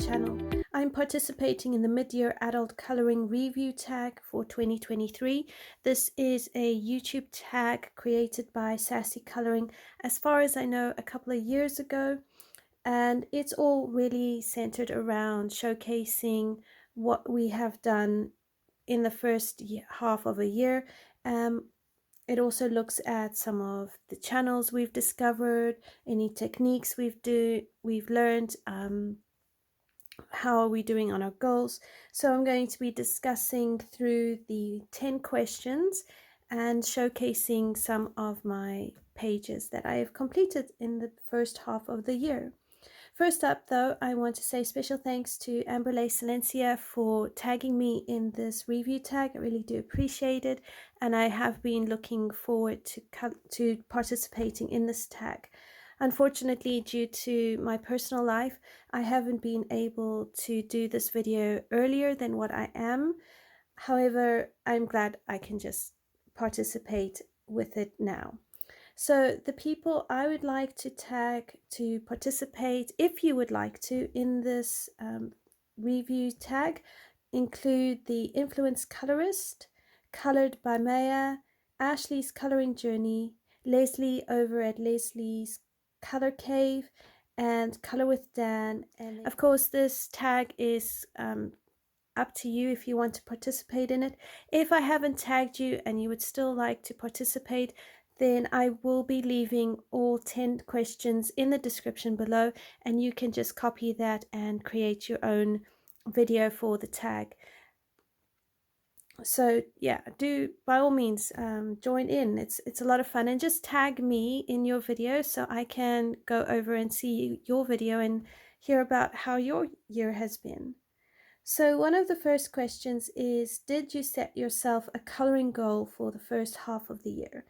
channel. I'm participating in the Mid-Year Adult Coloring Review tag for 2023. This is a YouTube tag created by Sassy Coloring, as far as I know, a couple of years ago. And it's all really centered around showcasing what we have done in the first half of a year. It also looks at some of the channels we've discovered, any techniques we've learned, how are we doing on our goals. So I'm going to be discussing through the 10 questions and showcasing some of my pages that I have completed in the first half of the year. First up, though, I want to say special thanks to Amberley Silencia for tagging me in this review tag. I really do appreciate it, and I have been looking forward to participating in this tag. Unfortunately, due to my personal life, I haven't been able to do this video earlier than what I am. However, I'm glad I can just participate with it now. So the people I would like to tag to participate, if you would like to, in this review tag, include the Influence Colorist, Colored by Maya, Ashley's Coloring Journey, Leslie over at Leslie's Color Cave, and Color with Dan. And of course, this tag is up to you if you want to participate in it. If I haven't tagged you and you would still like to participate, then I will be leaving all 10 questions in the description below, and you can just copy that and create your own video for the tag. So yeah, do by all means join in. It's a lot of fun, and just tag me in your video so I can go over and see your video and hear about how your year has been. So one of the first questions is, did you set yourself a coloring goal for the first half of the year?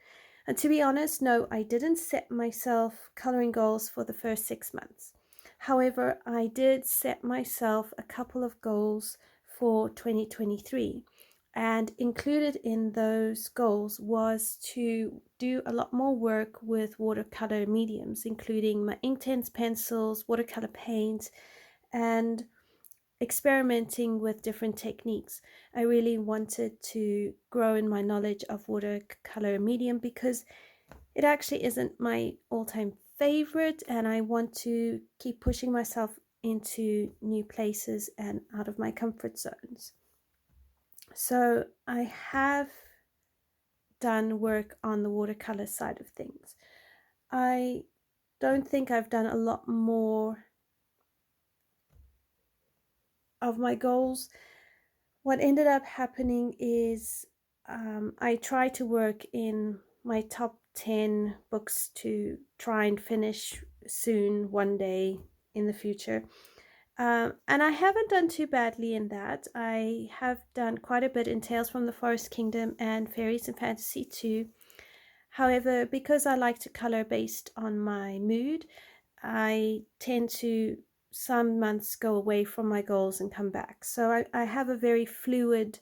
And to be honest, no, I didn't set myself coloring goals for the first 6 months. However, I did set myself a couple of goals for 2023. And included in those goals was to do a lot more work with watercolor mediums, including my Inktense pencils, watercolor paint, and experimenting with different techniques. I really wanted to grow in my knowledge of watercolor medium because it actually isn't my all-time favorite, and I want to keep pushing myself into new places and out of my comfort zones. So I have done work on the watercolor side of things. I don't think I've done a lot more of my goals. What ended up happening is I tried to work in my top 10 books to try and finish soon, one day in the future. And I haven't done too badly in that. I have done quite a bit in Tales from the Forest Kingdom and Fairies and Fantasy too. However, because I like to color based on my mood, I tend to some months go away from my goals and come back. So I have a very fluid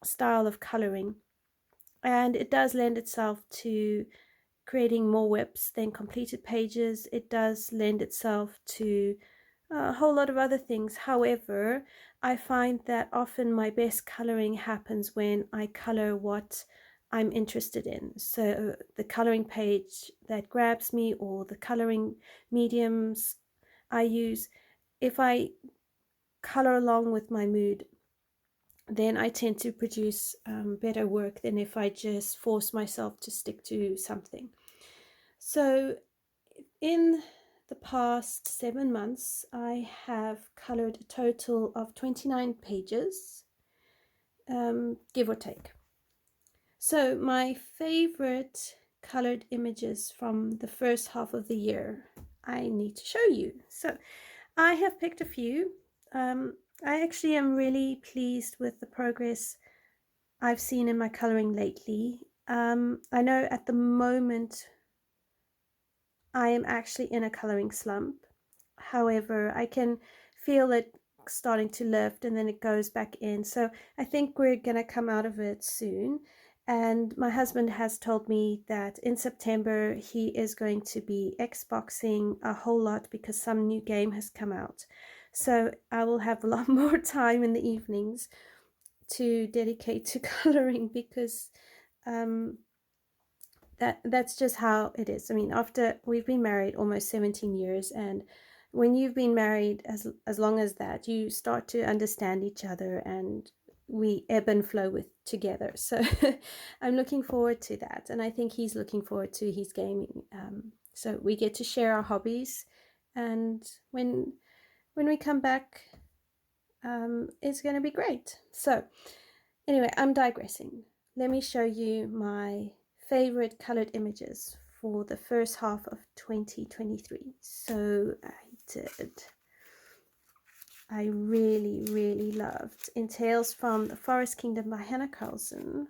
style of coloring, and it does lend itself to creating more WIPs than completed pages. It does lend itself to a whole lot of other things. However, I find that often my best coloring happens when I color what I'm interested in. So the coloring page that grabs me, or the coloring mediums I use, if I color along with my mood, then I tend to produce better work than if I just force myself to stick to something. So in the past 7 months, I have colored a total of 29 pages, give or take. So my favorite colored images from the first half of the year, I need to show you. So I have picked a few. I actually am really pleased with the progress I've seen in my coloring lately. I know at the moment I am actually in a coloring slump. However, I can feel it starting to lift and then it goes back in. So I think we're going to come out of it soon. And my husband has told me that in September he is going to be Xboxing a whole lot because some new game has come out. So I will have a lot more time in the evenings to dedicate to coloring because um, that's just how it is. I mean, after we've been married almost 17 years, and when you've been married as long as that, you start to understand each other, and we ebb and flow with together. So I'm looking forward to that, and I think he's looking forward to his gaming. So we get to share our hobbies, and when we come back, it's going to be great. So anyway, I'm digressing. Let me show you my favorite colored images for the first half of 2023. So I really, really loved In Tales from the Forest Kingdom by Hannah Carlson.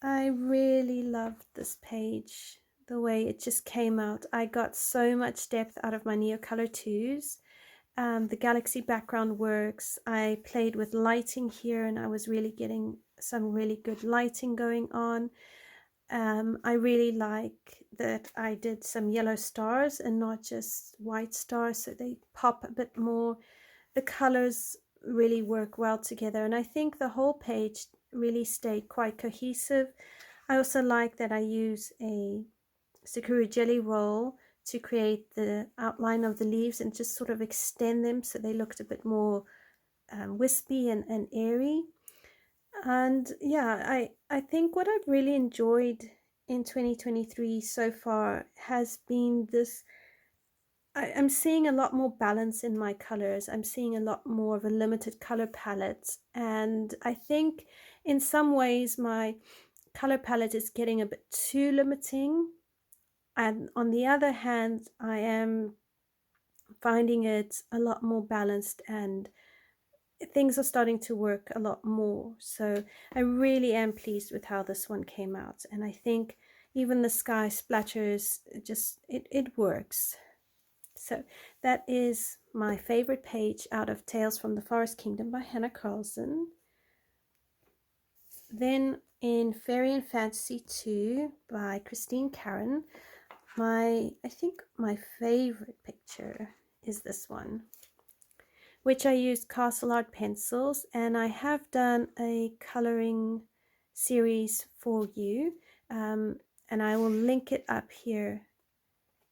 I really loved this page, the way it just came out. I got so much depth out of my Neocolor 2s. The galaxy background works. I played with lighting here and I was really getting some really good lighting going on. I really like that I did some yellow stars and not just white stars, so they pop a bit more. The colors really work well together, and I think the whole page really stayed quite cohesive. I also like that I use a Sakura jelly roll to create the outline of the leaves and just sort of extend them so they looked a bit more wispy and airy. And yeah, I think what I've really enjoyed in 2023 so far has been this. I'm seeing a lot more balance in my colors. I'm seeing a lot more of a limited color palette. And I think in some ways my color palette is getting a bit too limiting. And on the other hand, I am finding it a lot more balanced and things are starting to work a lot more. So I really am pleased with how this one came out. And I think even the sky splatters, it works. So that is my favorite page out of Tales from the Forest Kingdom by Hannah Carlson. Then in Fairy and Fantasy 2 by Christine Karen, I think my favorite picture is this one, which I used Castle Art pencils, and I have done a coloring series for you, and I will link it up here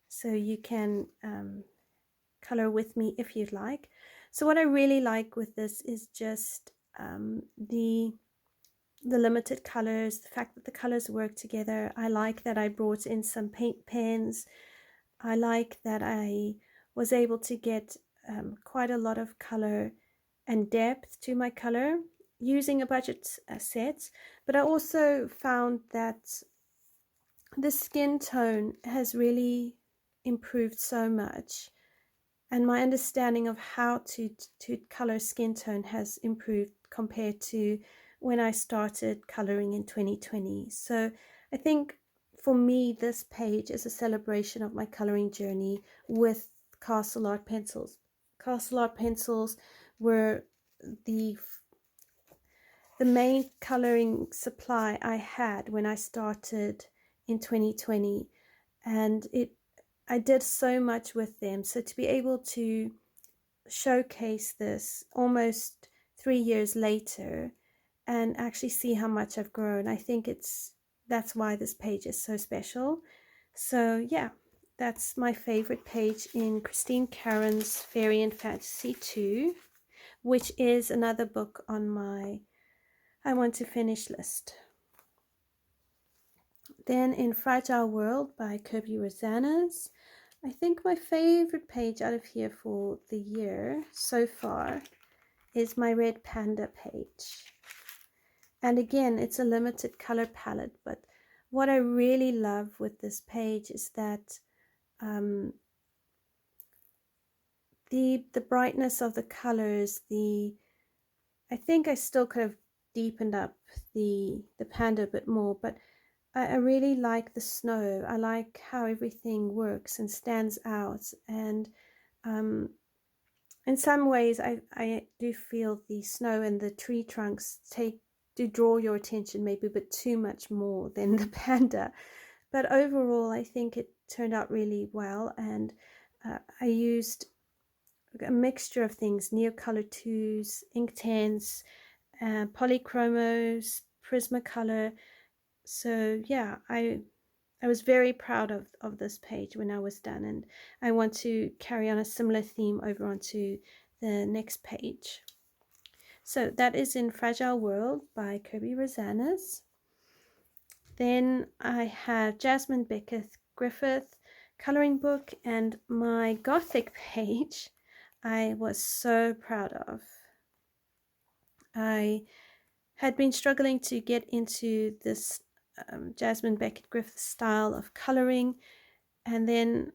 so you can color with me if you'd like. So what I really like with this is just the limited colors, the fact that the colors work together. I like that I brought in some paint pens. I like that I was able to get quite a lot of color and depth to my color using a budget set, but I also found that the skin tone has really improved so much, and my understanding of how to color skin tone has improved compared to when I started coloring in 2020. So I think for me this page is a celebration of my coloring journey with Castle Art pencils. Castle Art pencils were the main coloring supply I had when I started in 2020, and I did so much with them. So to be able to showcase this almost 3 years later and actually see how much I've grown, I think that's why this page is so special. So yeah, that's my favorite page in Christine Karen's Fairy and Fantasy 2, which is another book on my I want to finish list. Then in Fragile World by Kirby Rosanas, I think my favorite page out of here for the year so far is my Red Panda page. And again, it's a limited color palette, but what I really love with this page is that the brightness of the colors, I think I still could have deepened up the panda a bit more, but I really like the snow. I like how everything works and stands out, and in some ways I do feel the snow and the tree trunks take do draw your attention maybe a bit too much more than the panda. But overall, I think it turned out really well, and I used a mixture of things: Neocolor 2s, Inktense, Polychromos, Prismacolor. So yeah, I was very proud of this page when I was done, and I want to carry on a similar theme over onto the next page. So that is in Fragile World by Kirby Rosanes. Then I have Jasmine Beckett Griffith coloring book, and my Gothic page I was so proud of. I had been struggling to get into this Jasmine Beckett Griffith style of coloring, and then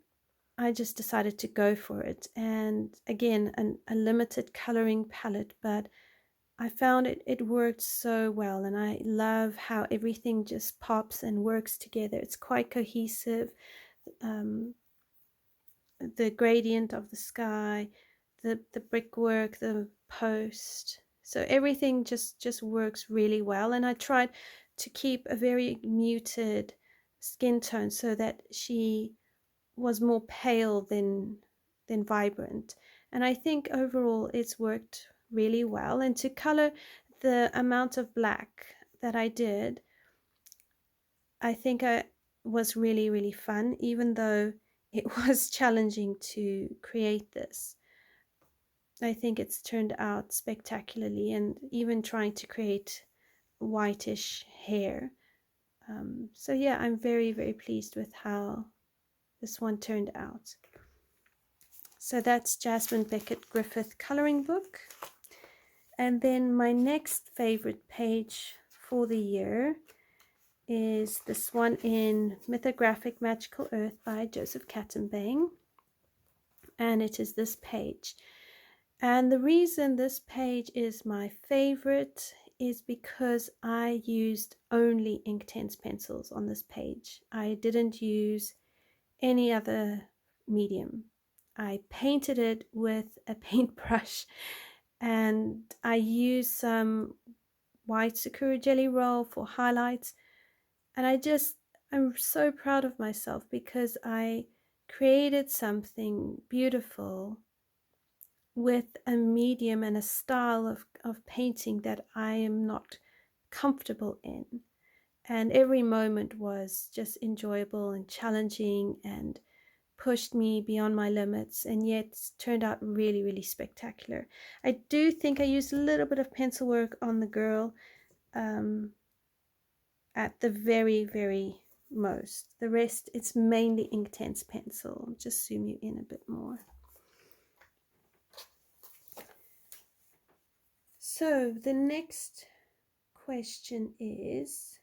I just decided to go for it. And again, a limited coloring palette, but I found it worked so well, and I love how everything just pops and works together. It's quite cohesive. The gradient of the sky, the brickwork, the post, so everything just works really well. And I tried to keep a very muted skin tone so that she was more pale than vibrant, and I think overall it's worked really well. And to color the amount of black that I did, I think I was really fun, even though it was challenging to create this. I think it's turned out spectacularly, and even trying to create whitish hair. So yeah, I'm very pleased with how this one turned out. So that's Jasmine Beckett Griffith coloring book. And then my next favorite page for the year is this one in Mythographic Magical Earth by Joseph Kattenbang, and it is this page. And the reason this page is my favorite is because I used only Inktense pencils on this page. I didn't use any other medium. I painted it with a paintbrush, and I used some white Sakura Jelly Roll for highlights. And I'm so proud of myself because I created something beautiful with a medium and a style of painting that I am not comfortable in. And every moment was just enjoyable and challenging and pushed me beyond my limits, and yet turned out really spectacular. I do think I used a little bit of pencil work on the girl at the very most. The rest, it's mainly Inktense pencil. I'll just zoom you in a bit more. So the next question is,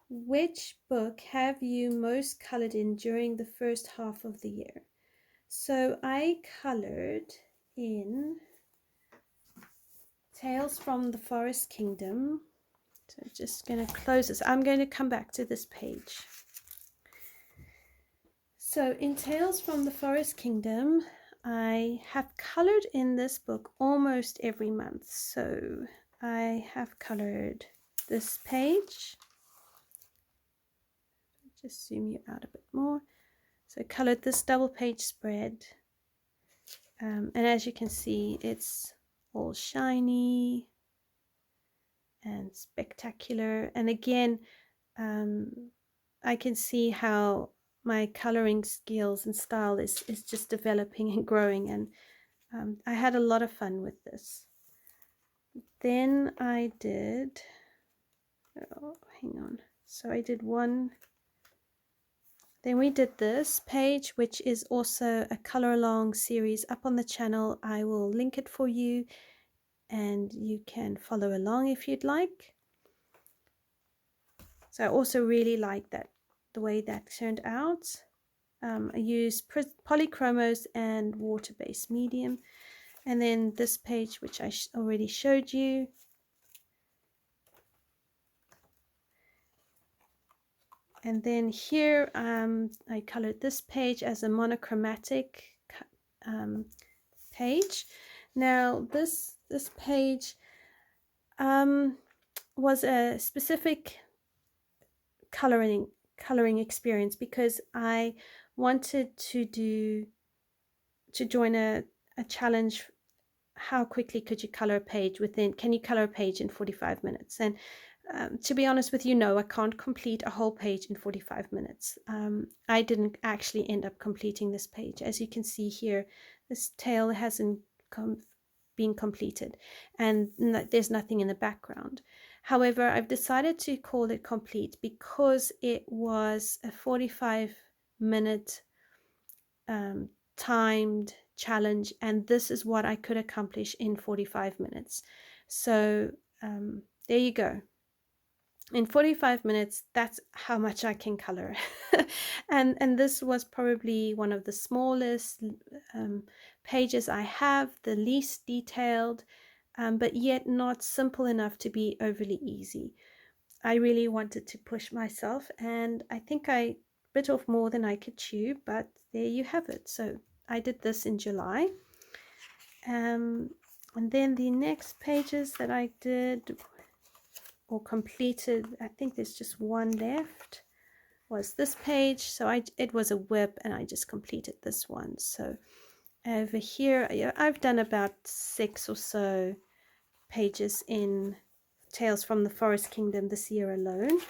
which book have you most colored in during the first half of the year? So I colored in Tales from the Forest Kingdom. So I'm just going to close this. I'm going to come back to this page. So in Tales from the Forest Kingdom, I have colored in this book almost every month. So I have colored this page. Just zoom you out a bit more. So I colored this double page spread. And as you can see, it's all shiny and spectacular. And again, I can see how my coloring skills and style is just developing and growing, and I had a lot of fun with this. Then I did, oh, hang on. So I did one, then we did this page, which is also a color along series up on the channel. I will link it for you, and you can follow along if you'd like. So I also really like that, the way that turned out. I used Polychromos and water-based medium. And then this page, which I already showed you. And then here I colored this page as a monochromatic page. Now this page was a specific coloring experience because I wanted to join a challenge. How quickly could you color a page can you color a page in 45 minutes? And to be honest with you, no, I can't complete a whole page in 45 minutes. I didn't actually end up completing this page. As you can see here, this tail hasn't been completed, and there's nothing in the background. However, I've decided to call it complete because it was a 45-minute timed challenge, and this is what I could accomplish in 45 minutes. So there you go. In 45 minutes, that's how much I can color. and this was probably one of the smallest pages I have, the least detailed, but yet not simple enough to be overly easy. I really wanted to push myself, and I think I bit off more than I could chew, but there you have it. So I did this in July. And then the next pages that I did or completed, I think there's just one left, was this page. So it was a whip, and I just completed this one. So over here, I've done about 6 or so pages in Tales from the Forest Kingdom this year alone,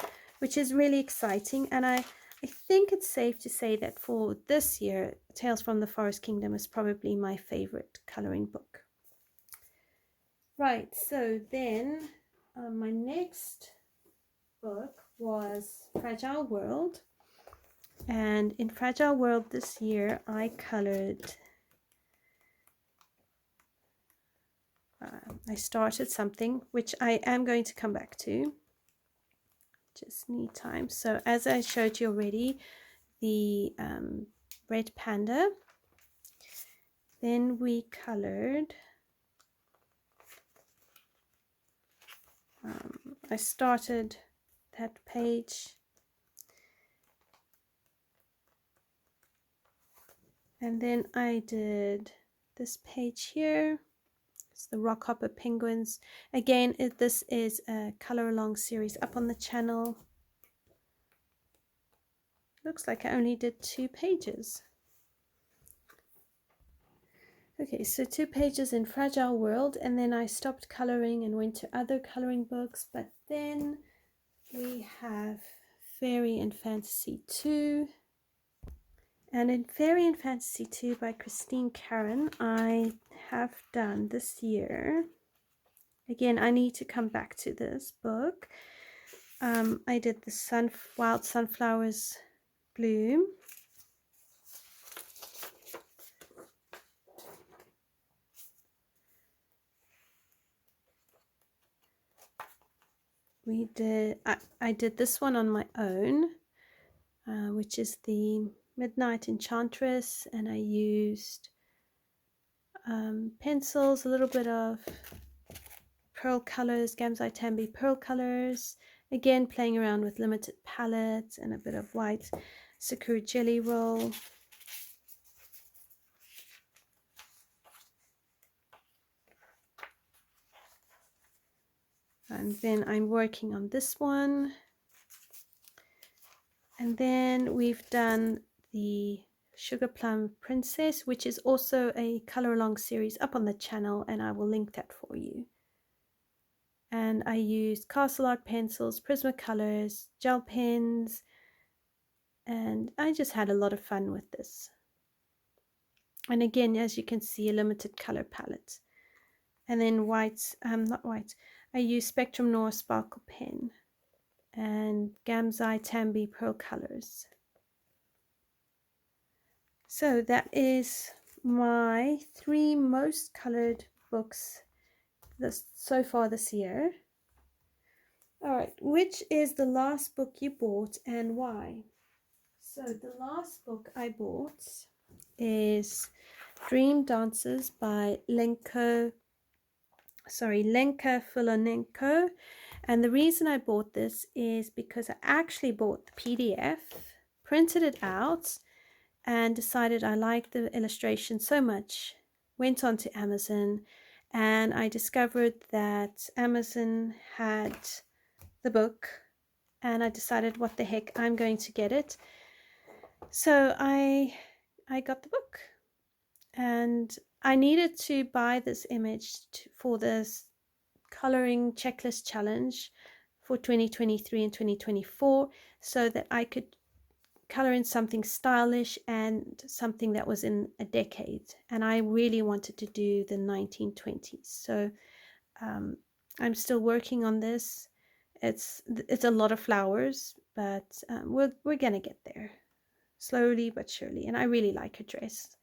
which is really exciting. And I think it's safe to say that for this year, Tales from the Forest Kingdom is probably my favorite coloring book. Right, so then my next book was Fragile World. And in Fragile World this year, I colored, I started something which I am going to come back to. Just need time. So as I showed you already, the red panda. Then we colored, I started that page, and then I did this page here. It's the Rockhopper Penguins. Again, this is a color along series up on the channel. Looks like I only did 2 pages. Okay, so 2 pages in Fragile World, and then I stopped coloring and went to other coloring books. But then we have Fairy and Fantasy 2. And in Fairy and Fantasy 2 by Christine Caron, I have done this year. Again, I need to come back to this book. I did the Wild Sunflowers Bloom. I did this one on my own, which is the Midnight Enchantress, and I used pencils, a little bit of pearl colors, Gamzai Tambi pearl colors, again playing around with limited palettes, and a bit of white Sakura Jelly Roll. And then I'm working on this one. And then we've done the Sugar Plum Princess, which is also a color along series up on the channel, and I will link that for you. And I used Castle Art pencils, Prismacolors, gel pens, and I just had a lot of fun with this. And again, as you can see, a limited color palette. And then I used Spectrum Noir Sparkle Pen and Gamzai Tambi Pearl Colors. So that is my 3 most colored books so far this year. All right, which is the last book you bought and why? So the last book I bought is Dream Dancers by Lenka Filonenko. And the reason I bought this is because I actually bought the PDF, printed it out, and decided I liked the illustration so much. Went on to Amazon, and I discovered that Amazon had the book, and I decided, what the heck, I'm going to get it. So I got the book, and I needed to buy this image for this coloring checklist challenge for 2023 and 2024, so that I could color in something stylish and something that was in a decade. And I really wanted to do the 1920s. So I'm still working on this. It's a lot of flowers, but we're gonna get there, slowly but surely. And I really like her dress.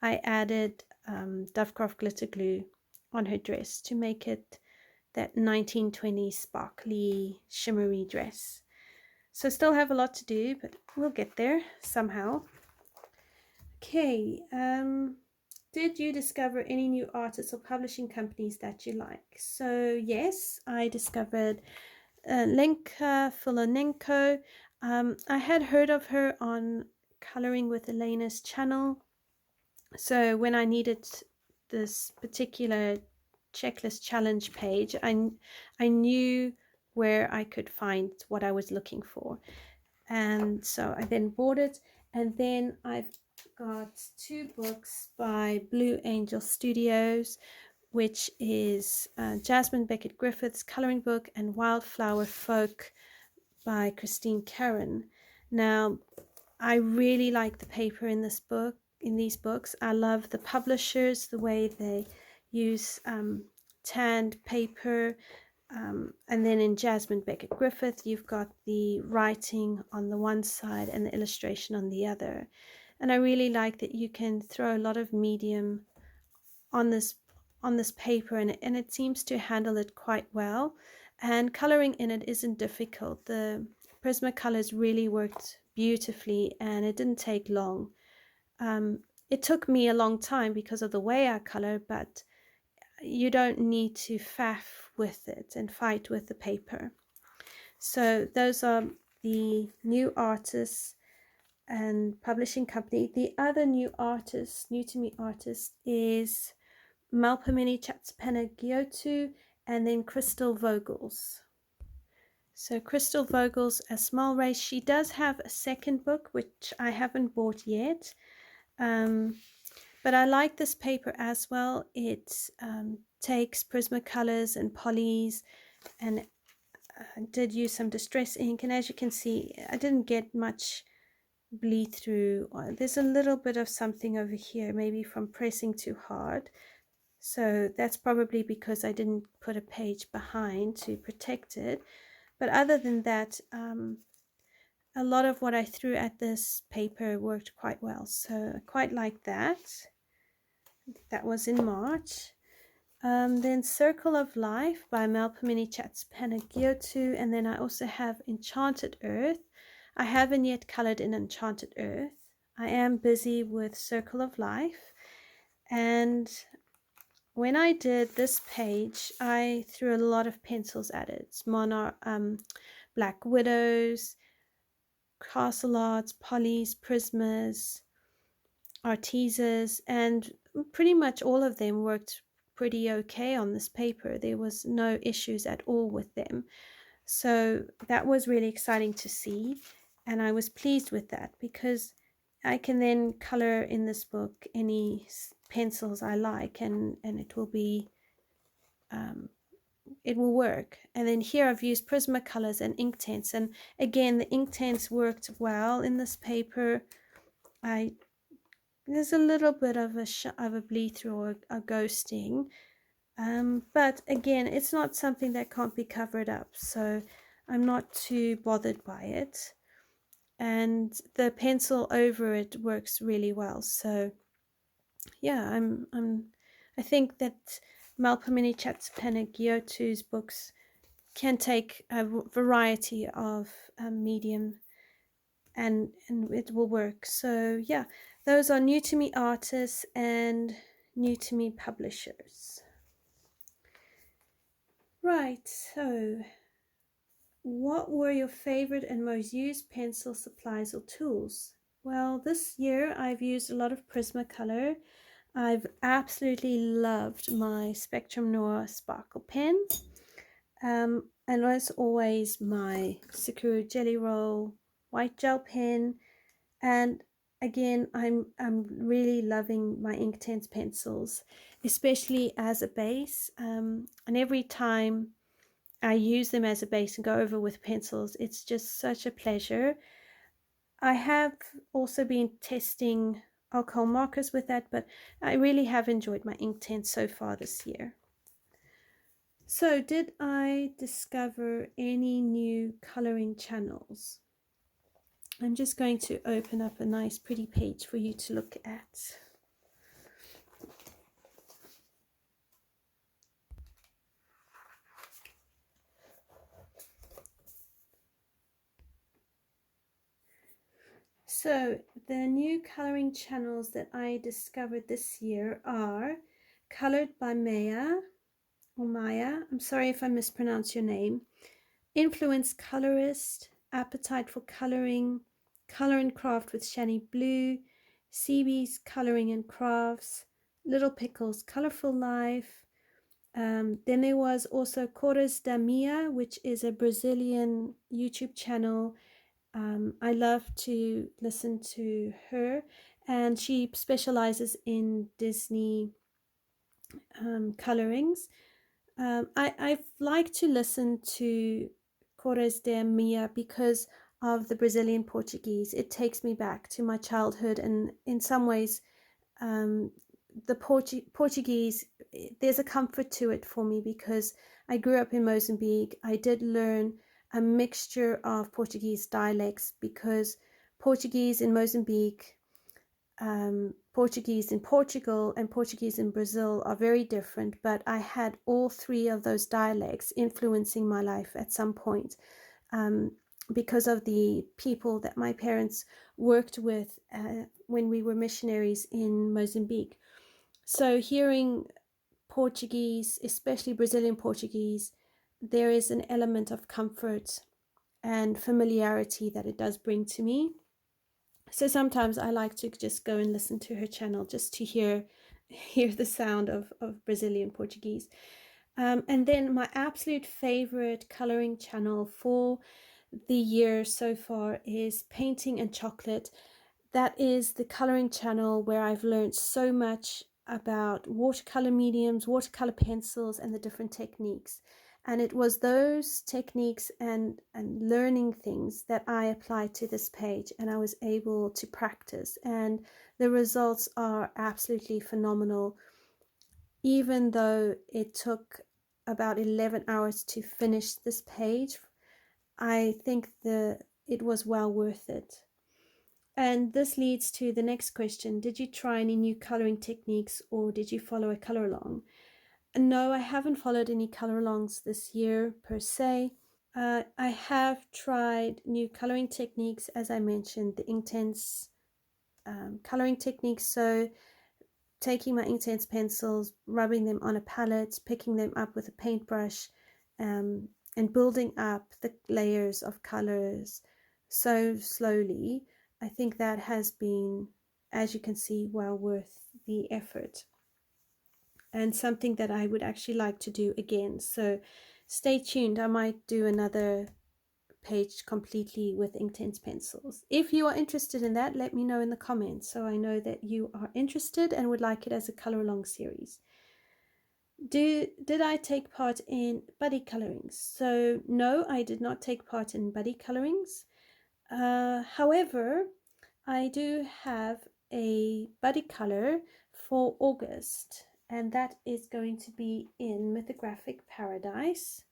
I added Dovecraft glitter glue on her dress to make it that 1920s sparkly, shimmery dress. So still have a lot to do, but we'll get there somehow. Okay, did you discover any new artists or publishing companies that you like? So yes, I discovered Lenka Filonenko. I had heard of her on Coloring with Elena's channel. So when I needed this particular checklist challenge page, I knew where I could find what I was looking for. And so I then bought it. And then I've got 2 books by Blue Angel Studios, which is Jasmine Beckett Griffith's coloring book, and Wildflower Folk by Christine Karen. Now, I really like the paper in this book, in these books. I love the publishers, the way they use tanned paper. And then in Jasmine Beckett Griffith, you've got the writing on the one side and the illustration on the other. And I really like that you can throw a lot of medium on this paper, and it seems to handle it quite well. And coloring in it isn't difficult. The Prismacolors really worked beautifully, and it didn't take long. It took me a long time because of the way I color, but you don't need to faff with it and fight with the paper. So those are the new artists and publishing company. The other new to me artist is Malpamini Chatspanagiotou, and then Crystal Vogels. So Crystal Vogels, A Small Race, she does have a second book, which I haven't bought yet. But I like this paper as well. It takes Prismacolors and polys, and did use some distress ink. And as you can see, I didn't get much bleed through. There's a little bit of something over here, maybe from pressing too hard. So that's probably because I didn't put a page behind to protect it. But other than that, a lot of what I threw at this paper worked quite well. So I quite like that. That was in March. Then Circle of Life by Malpamini Chatspanagiotou. And then I also have Enchanted Earth. I haven't yet colored in Enchanted Earth. I am busy with Circle of Life. And when I did this page, I threw a lot of pencils at it. Black Widows, Castle Arts, Polys, Prismas, Artesas, and pretty much all of them worked pretty okay on this paper. There was no issues at all with them. So that was really exciting to see, and I was pleased with that because I can then color in this book any pencils I like, and it will be it will work. And then here I've used Prismacolors and Inktense, and again the Inktense worked well in this paper. There's a little bit of a bleed through or a ghosting, but again, it's not something that can't be covered up, so I'm not too bothered by it. And the pencil over it works really well. So yeah, I think that Malpamini Chatspanagiotu's books can take a variety of medium, and it will work. So yeah, those are new to me artists and new to me publishers. Right, so what were your favorite and most used pencil supplies or tools? Well, this year I've used a lot of Prismacolor. I've absolutely loved my Spectrum Noir Sparkle pen. And as always, my Sakura Jelly Roll white gel pen. And again, I'm really loving my Inktense pencils, especially as a base. And every time I use them as a base and go over with pencils, it's just such a pleasure. I have also been testing alcohol markers with that, but I really have enjoyed my Inktense so far this year. So, did I discover any new coloring channels? I'm just going to open up a nice pretty page for you to look at. So the new coloring channels that I discovered this year are Colored by Maya, or Maya, I'm sorry if I mispronounce your name, Influence Colorist, Appetite for Coloring, Color and Craft with Shani Blue, CB's Coloring and Crafts, Little Pickle's Colorful Life. Then there was also Cores da Mia, which is a Brazilian YouTube channel. I love to listen to her, and she specializes in Disney colorings. I like to listen to Cores da Mia because of the Brazilian Portuguese. It takes me back to my childhood, and in some ways, the Portuguese, there's a comfort to it for me because I grew up in Mozambique. I did learn a mixture of Portuguese dialects because Portuguese in Mozambique, Portuguese in Portugal, and Portuguese in Brazil are very different, but I had all three of those dialects influencing my life at some point. Because of the people that my parents worked with when we were missionaries in Mozambique. So hearing Portuguese, especially Brazilian Portuguese, there is an element of comfort and familiarity that it does bring to me. So sometimes I like to just go and listen to her channel just to hear the sound of Brazilian Portuguese. And then my absolute favorite coloring channel for the year so far is Painting and Chocolate. That is the coloring channel where I've learned so much about watercolor mediums, watercolor pencils, and the different techniques. And it was those techniques and learning things that I applied to this page, and I was able to practice. And the results are absolutely phenomenal. Even though it took about 11 hours to finish this page, I think it was well worth it. And this leads to the next question. Did you try any new coloring techniques, or did you follow a color along? No, I haven't followed any color alongs this year per se. I have tried new coloring techniques, as I mentioned, the Inktense coloring techniques. So taking my Inktense pencils, rubbing them on a palette, picking them up with a paintbrush, and building up the layers of colors so slowly. I think that has been, as you can see, well worth the effort, and something that I would actually like to do again. So stay tuned. I might do another page completely with Inktense pencils. If you are interested in that, let me know in the comments so I know that you are interested and would like it as a color along series. Did I take part in buddy colorings? So no, I did not take part in buddy colorings. However, I do have a buddy color for August, and that is going to be in Mythographic Paradise.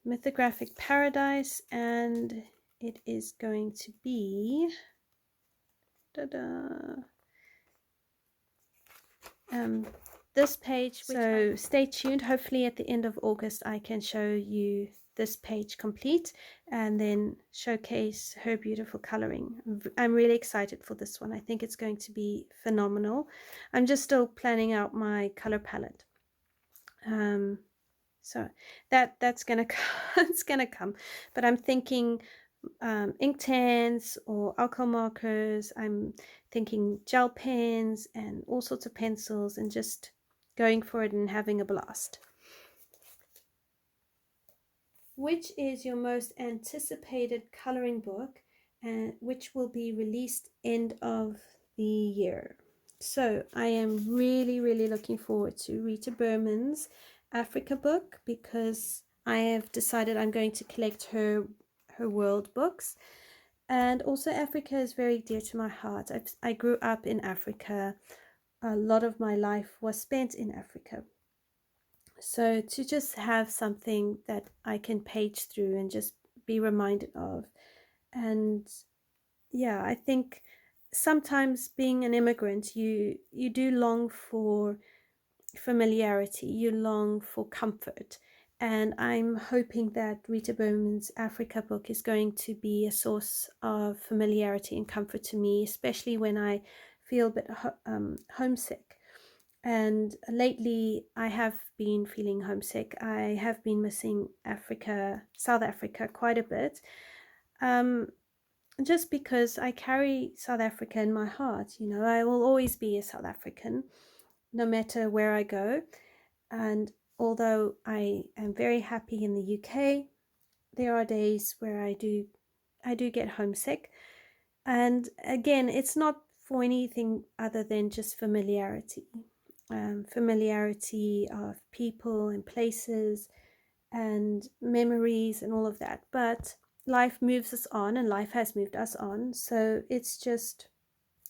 Mythographic Paradise, and it is going to be this page. So stay tuned. Hopefully at the end of August I can show you this page complete and then showcase her beautiful coloring. I'm really excited for this one. I think it's going to be phenomenal. I'm just still planning out my color palette. So that's gonna it's gonna come, but I'm thinking Inktense or alcohol markers. I'm thinking gel pens and all sorts of pencils, and just going for it and having a blast. which is your most anticipated coloring book and which will be released end of the year? So I am really looking forward to Rita Berman's Africa book, because I have decided I'm going to collect her world books. And also Africa is very dear to my heart. I grew up in Africa. A lot of my life was spent in Africa. So to just have something that I can page through and just be reminded of. And yeah, I think sometimes being an immigrant, you do long for familiarity, you long for comfort. And I'm hoping that Rita Berman's Africa book is going to be a source of familiarity and comfort to me, especially when I feel a bit homesick. And lately I have been feeling homesick. I have been missing South Africa quite a bit, just because I carry South Africa in my heart. You know, I will always be a South African no matter where I go. And although I am very happy in the UK, there are days where I do get homesick. And again, it's not for anything other than just familiarity. Familiarity of people and places and memories and all of that. But life moves us on, and life has moved us on. So it's just,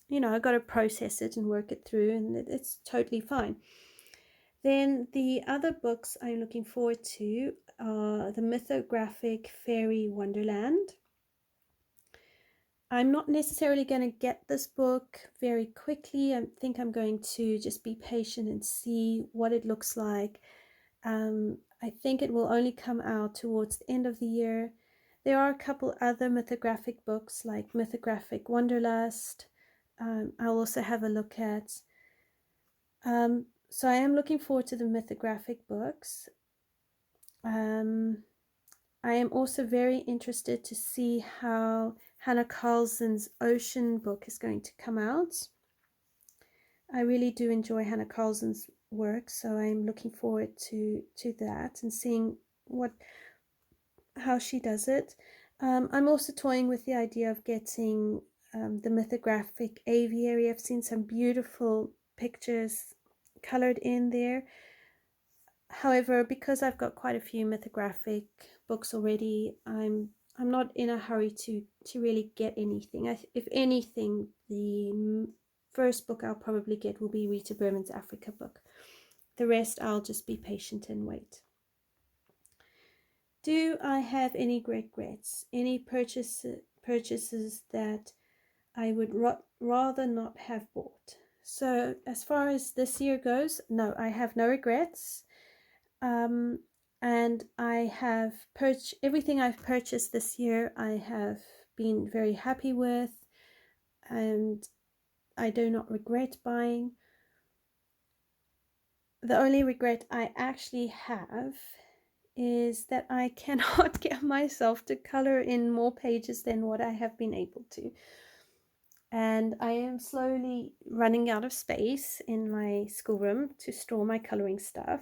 you know, I've got to process it and work it through, and it's totally fine. Then the other books I'm looking forward to are the Mythographic Fairy Wonderland. I'm not necessarily going to get this book very quickly. I think I'm going to just be patient and see what it looks like. I think it will only come out towards the end of the year. There are a couple other mythographic books like Mythographic Wanderlust. I'll also have a look at. So I am looking forward to the mythographic books. I am also very interested to see how Hannah Carlson's Ocean book is going to come out. I really do enjoy Hannah Carlson's work, so I'm looking forward to that and seeing how she does it. I'm also toying with the idea of getting the Mythographic Aviary. I've seen some beautiful pictures colored in there. However, because I've got quite a few mythographic books already, I'm not in a hurry to really get anything. If anything, the first book I'll probably get will be Rita Berman's Africa book. The rest I'll just be patient and wait. Do I have any regrets? Any purchases that I would rather not have bought? So as far as this year goes, no, I have no regrets. And I have everything I've purchased this year, I have been very happy with, and I do not regret buying. The only regret I actually have is that I cannot get myself to color in more pages than what I have been able to. And I am slowly running out of space in my schoolroom to store my coloring stuff.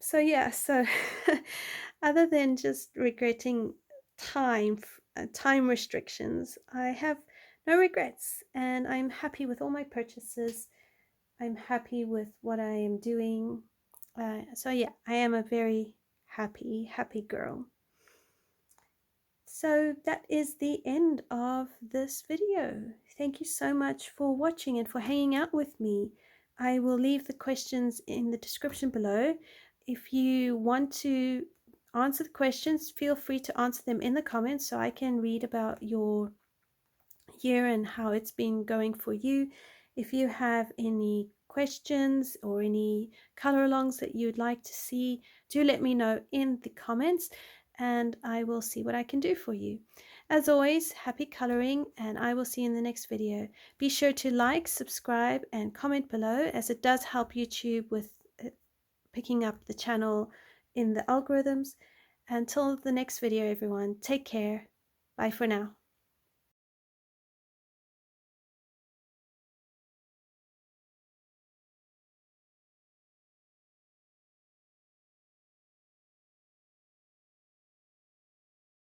So yeah, so other than just regretting time restrictions, I have no regrets, and I'm happy with all my purchases. I'm happy with what I am doing. So yeah, I am a very happy girl. So that is the end of this video. Thank you so much for watching and for hanging out with me. I will leave the questions in the description below. If you want to answer the questions, feel free to answer them in the comments so I can read about your year and how it's been going for you. If you have any questions or any color alongs that you'd like to see, do let me know in the comments and I will see what I can do for you. As always, happy coloring, and I will see you in the next video. Be sure to like, subscribe, and comment below, as it does help YouTube with picking up the channel in the algorithms. Until the next video, everyone, take care. Bye for now.